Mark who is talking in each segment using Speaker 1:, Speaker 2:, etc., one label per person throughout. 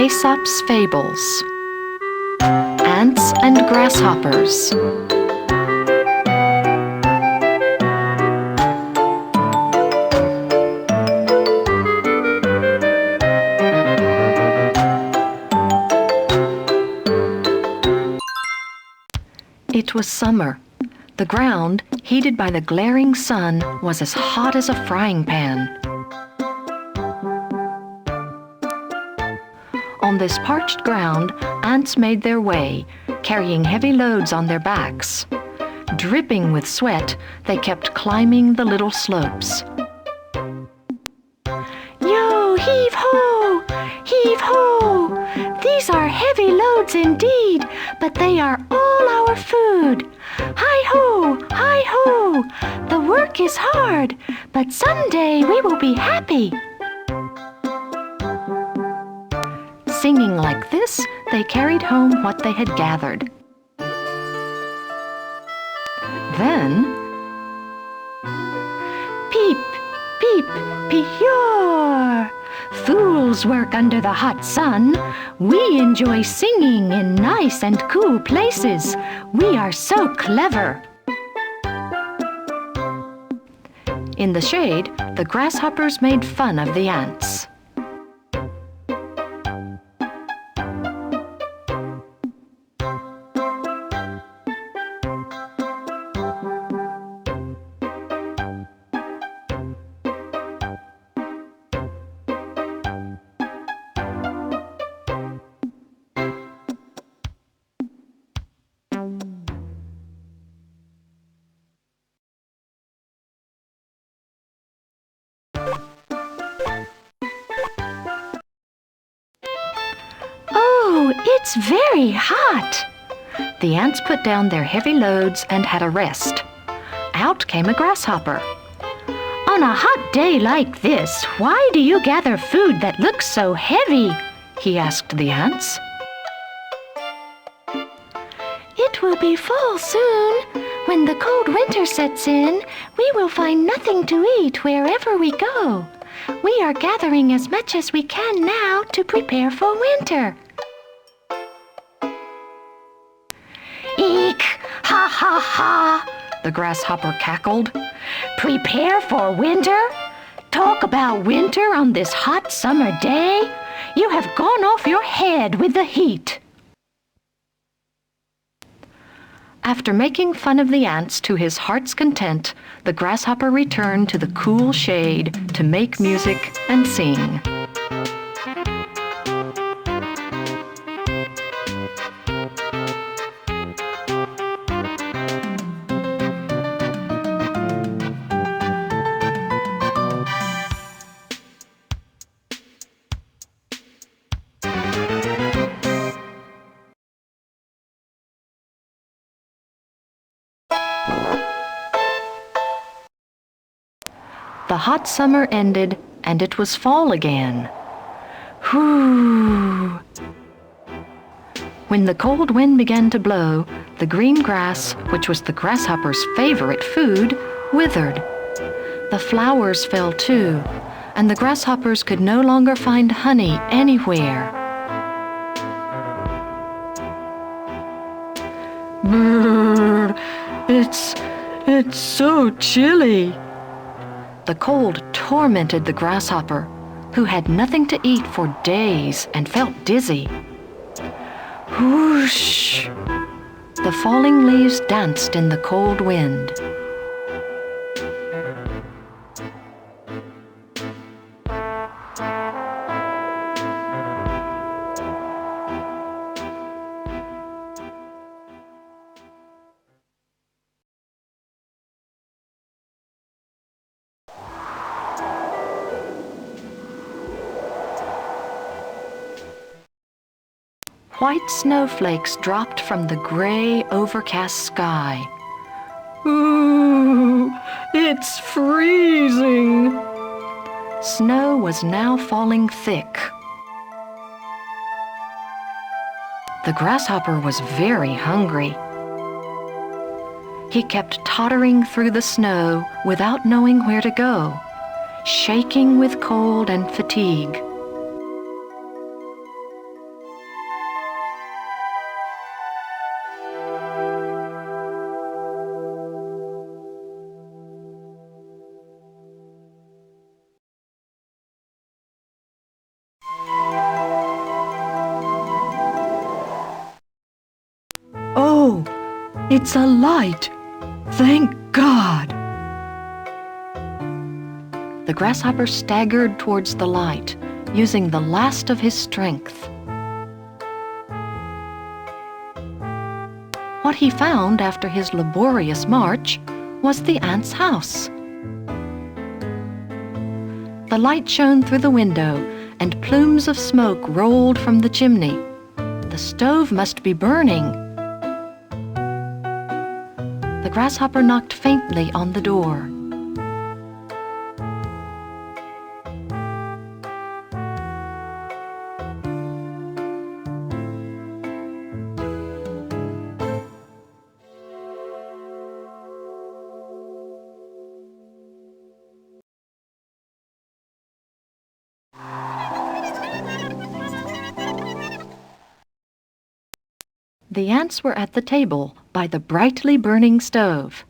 Speaker 1: Aesop's Fables. Ants and Grasshoppers. It was summer. The ground, heated by the glaring sun, was as hot as a frying pan. On this parched ground, ants made their way, carrying heavy loads on their backs. Dripping with sweat, they kept climbing the little slopes. Yo, heave-ho! Heave-ho! These are heavy loads indeed, but they are all our food. Hi-ho! Hi-ho! The work is hard, but someday we will be happy. Singing like this, they carried home what they had gathered. Then, peep, peep, peep-yor! Fools work under the hot sun. We enjoy singing in nice and cool places. We are so clever. In the shade, the grasshoppers made fun of the ants. Oh, it's very hot! The ants put down their heavy loads and had a rest. Out came a grasshopper. On a hot day like this, why do you gather food that looks so heavy? He asked the ants. It will be fall soon. When the cold winter sets in, we will find nothing to eat wherever we go. We are gathering as much as we can now to prepare for winter. Eek! Ha ha ha! The grasshopper cackled. Prepare for winter? Talk about winter on this hot summer day? You have gone off your head with the heat. After making fun of the ants to his heart's content, the grasshopper returned to the cool shade to make music and sing. The hot summer ended, and it was fall again. Whoo! When the cold wind began to blow, the green grass, which was the grasshopper's favorite food, withered. The flowers fell too, and the grasshoppers could no longer find honey anywhere. Brrr! It's so chilly. The cold tormented the grasshopper, who had nothing to eat for days and felt dizzy. Whoosh! The falling leaves danced in the cold wind. White snowflakes dropped from the gray, overcast sky. Ooh, it's freezing! Snow was now falling thick. The grasshopper was very hungry. He kept tottering through the snow without knowing where to go, shaking with cold and fatigue. It's a light! Thank God! The grasshopper staggered towards the light, using the last of his strength. What he found after his laborious march was the ant's house. The light shone through the window, and plumes of smoke rolled from the chimney. The stove must be burning. The grasshopper knocked faintly on the door. The ants were at the table by the brightly burning stove.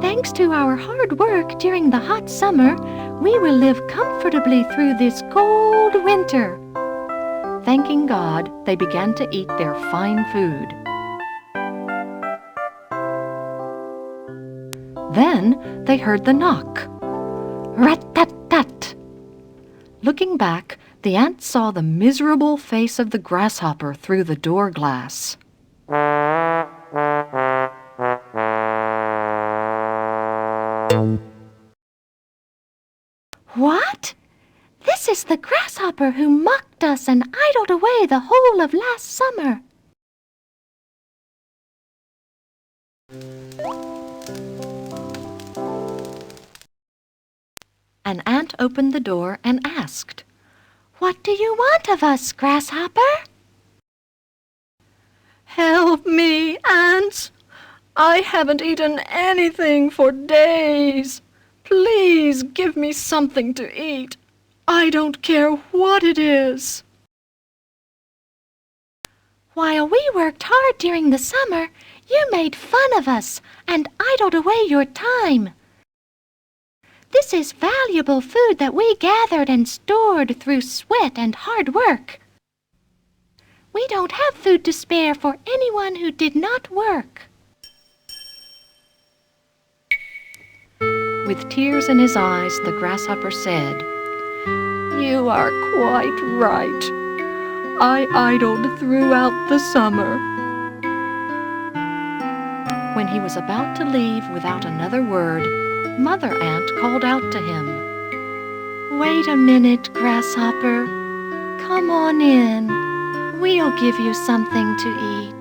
Speaker 1: Thanks to our hard work during the hot summer, we will live comfortably through this cold winter. Thanking God, they began to eat their fine food. Then they heard the knock. Rat-tat-tat! Looking back, the ant saw the miserable face of the grasshopper through the door glass. What? This is the grasshopper who mocked us and idled away the whole of last summer. An ant opened the door and asked, "What do you want of us, Grasshopper?" "Help me, ants! I haven't eaten anything for days. Please give me something to eat. I don't care what it is." "While we worked hard during the summer, you made fun of us and idled away your time. This is valuable food that we gathered and stored through sweat and hard work. We don't have food to spare for anyone who did not work." With tears in his eyes, the grasshopper said, "You are quite right. I idled throughout the summer." When he was about to leave without another word, Mother Ant called out to him, "Wait a minute, Grasshopper. Come on in. We'll give you something to eat."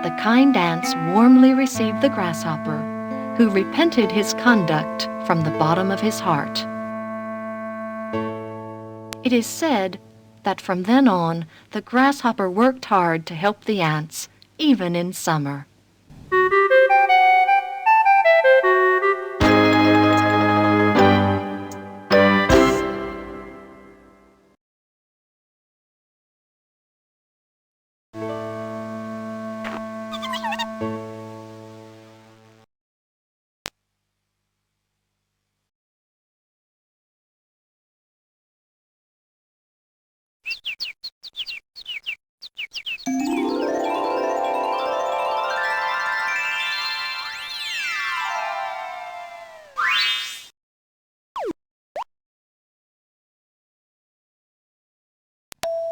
Speaker 1: The kind ants warmly received the grasshopper, who repented his conduct from the bottom of his heart. It is said that from then on, the grasshopper worked hard to help the ants, even in summer.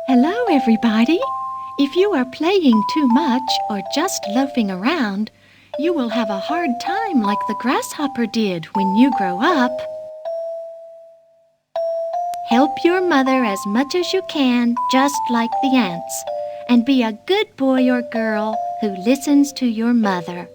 Speaker 1: Hello, everybody. If you are playing too much or just loafing around, you will have a hard time like the grasshopper did when you grow up. Help your mother as much as you can, just like the ants, and be a good boy or girl who listens to your mother.